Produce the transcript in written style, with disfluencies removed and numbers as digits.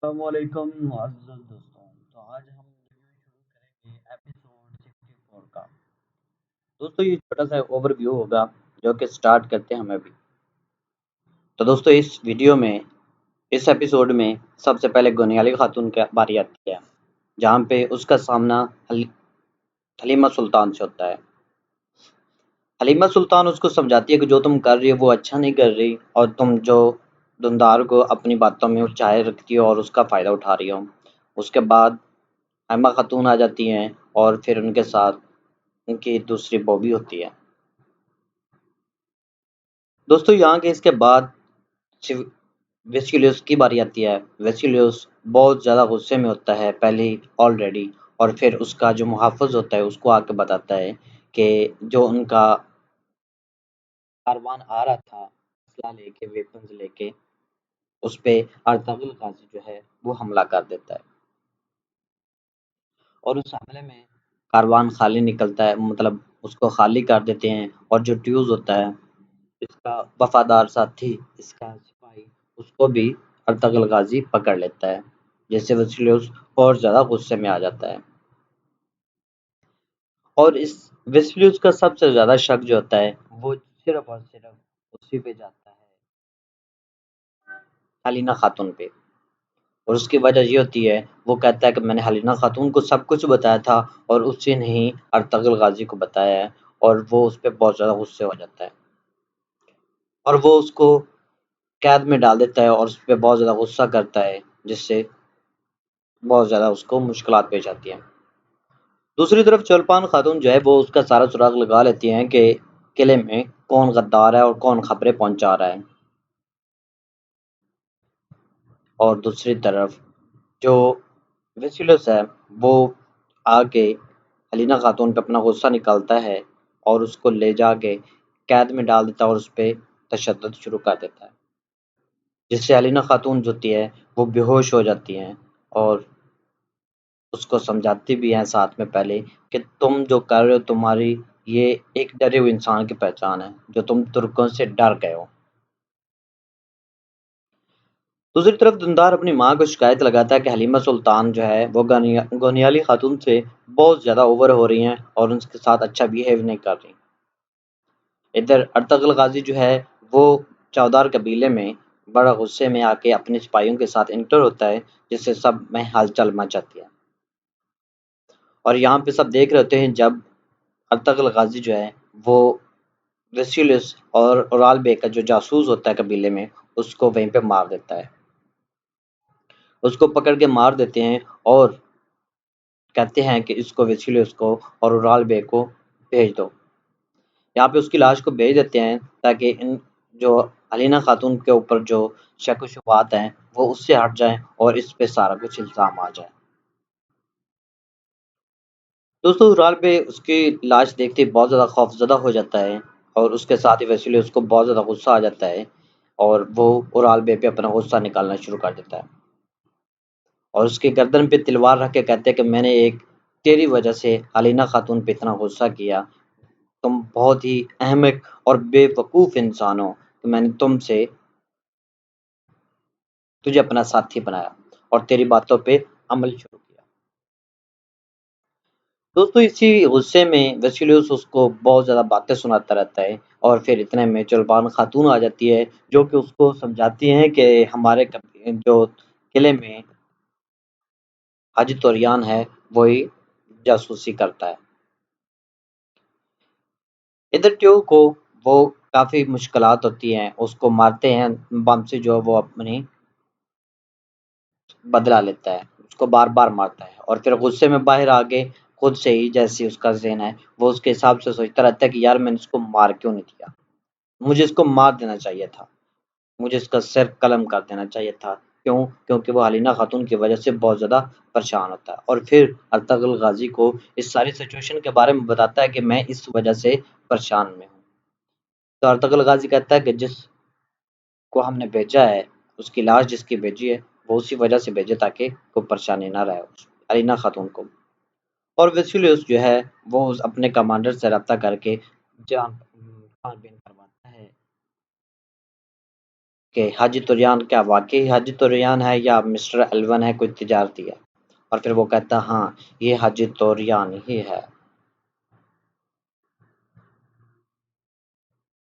अस्सलामुअलैकुम मुअज़्ज़ज़ दोस्तों। तो आज हम रिव्यू शुरू करेंगे एपिसोड 64 का। दोस्तों ये छोटा सा ओवरव्यू होगा जो कि स्टार्ट करते हैं हम अभी। तो दोस्तों इस वीडियो में इस एपिसोड में सबसे पहले गोनियाली खातून की बारी आती है, जहाँ पे उसका सामना हलीमा सुल्तान से होता है। हलीमा सुल्तान उसको समझाती है कि जो तुम कर रही हो वो अच्छा नहीं कर रही और तुम जो दुनदार को अपनी बातों में उलझाए रखती हो और उसका फ़ायदा उठा रही हो। उसके बाद एम्मा खातून आ जाती हैं और फिर उनके साथ उनकी दूसरी बॉबी होती है। दोस्तों यहाँ के इसके बाद शिव वेस्क्यूलियस की बारी आती है। वेस्क्यूलियस बहुत ज़्यादा गुस्से में होता है पहले ही ऑलरेडी, और फिर उसका जो मुहाफ़िज़ होता है उसको आके बताता है कि जो उनका कारवान आ रहा था असला लेके, वेपन्स लेके, उस पे अर्तुगरुल गाज़ी जो है वो हमला कर देता है और उस हमले में कारवान खाली निकलता है, मतलब उसको खाली कर देते हैं और जो ड्यूज़ होता है इसका वफादार साथी, इसका सिपाही, उसको भी अर्तुगरुल गाज़ी पकड़ लेता है, जिससे वेस्क्यूलियस और ज़्यादा गुस्से में आ जाता है। और इस वेस्क्यूलियस का सबसे ज़्यादा शक जो होता है वो सिर्फ और सिर्फ उसी पे जाता है, हलीना खातून पे। और उसकी वजह ये होती है, वो कहता है कि मैंने हलीना खातून को सब कुछ बताया था और उसी ने ही अर्तुगरुल गाज़ी को बताया है, और वो उस पे बहुत ज़्यादा गुस्से हो जाता है और वो उसको कैद में डाल देता है और उस पे बहुत ज़्यादा गुस्सा करता है, जिससे बहुत ज़्यादा उसको मुश्किलात पेश आती हैं। दूसरी तरफ चौलपान खातून जो है वो उसका सारा सुराग लगा लेती हैं कि किले में कौन गद्दार है और कौन खबरें पहुंचा रहा है। और दूसरी तरफ जो वेस्क्यूलस है वो आके हलीना खातून पे अपना गुस्सा निकालता है और उसको ले जाके कैद में डाल देता है और उस पे तशद्दुद शुरू कर देता है, जिससे हलीना खातून जो होती है वो बेहोश हो जाती हैं और उसको समझाती भी हैं साथ में पहले कि तुम जो कर रहे हो, तुम्हारी ये एक डरे हुए इंसान की पहचान है, जो तुम तुर्कों से डर गए हो। दूसरी तरफ दुनदार अपनी माँ को शिकायत लगाता है कि हलीमा सुल्तान जो है वो गोनियाली खातून से बहुत ज़्यादा ओवर हो रही हैं और उनके साथ अच्छा बिहेव नहीं कर रही। इधर अर्तुगरुल गाज़ी जो है वो चौदार कबीले में बड़ा गुस्से में आके अपने सिपाहियों के साथ इंटर होता है, जिससे सब में हलचल मच जाती है। और यहाँ पे सब देख रहे होते हैं जब अर्तुगरुल गाज़ी जो है वो वेस्क्यूलस और ओराल बे का जो जासूस होता है कबीले में, उसको वहीं पे मार देता है। उसको पकड़ के मार देते हैं और कहते हैं कि इसको वेस्क्यूलस को और ओराल बे को भेज दो। यहाँ पे उसकी लाश को भेज देते हैं ताकि इन जो अलीना खातून के ऊपर जो शक व शुबहात हैं वो उससे हट जाएं और इस पे सारा कुछ इल्ज़ाम आ जाए। दोस्तों ओराल बे उसकी लाश देखते ही बहुत ज़्यादा खौफज़दा हो जाता है और उसके साथ ही वेस्क्यूलस को बहुत ज़्यादा गुस्सा आ जाता है और वो ओराल बे पे अपना गुस्सा निकालना शुरू कर देता है और उसके गर्दन पे तलवार रख के कहते हैं कि मैंने एक तेरी वजह से अलीना खातून पे इतना गुस्सा किया। तुम बहुत ही अहमक और बेवकूफ़ इंसान हो कि मैंने तुझे अपना साथी बनाया और तेरी बातों पे अमल शुरू किया। दोस्तों इसी गुस्से में वेस्क्यूलस उसको बहुत ज़्यादा बातें सुनाता रहता है और फिर इतने में चुलपान खातून आ जाती है, जो कि उसको समझाती हैं कि हमारे जो किले में हाजी तोरियान है वही जासूसी करता है। इधर ट्यू को वो काफ़ी मुश्किलात होती हैं, उसको मारते हैं, बम से जो है वो अपनी बदला लेता है, उसको बार-बार मारता है और फिर गुस्से में बाहर आके खुद से ही, जैसे उसका ज़हन है, वो उसके हिसाब से सोचता रहता है कि यार मैंने इसको मार क्यों नहीं दिया? मुझे इसको मार देना चाहिए था। मुझे इसका सिर कलम कर देना चाहिए था। क्यों? क्योंकि वो हलीना खातून की वज़ह से बहुत ज़्यादा परेशान होता है और फिर अर्तुगरुल गाज़ी को इस सारी सिचुएशन के बारे में बताता है कि मैं इस वज़ह से परेशान में हूँ। तो अर्तुगरुल गाज़ी कहता है कि जिसको हमने भेजा है, उसकी लाश जिसकी भेजी है, वो उसी वज़ह से भेजे ताकि कोई परेशानी ना रहे उस अलीना खातून को। और वेस्क्यूलस जो है वो उस अपने कमांडर से राब्ता करके छानबीन करवाता है कि हाजी तुरैयान क्या वाक़ई हाजी तुरैयान है या मिस्टर एल्वन है कोई तिजारती है? और फिर वो कहता हाँ, ये हाजी तुरैयान ही है।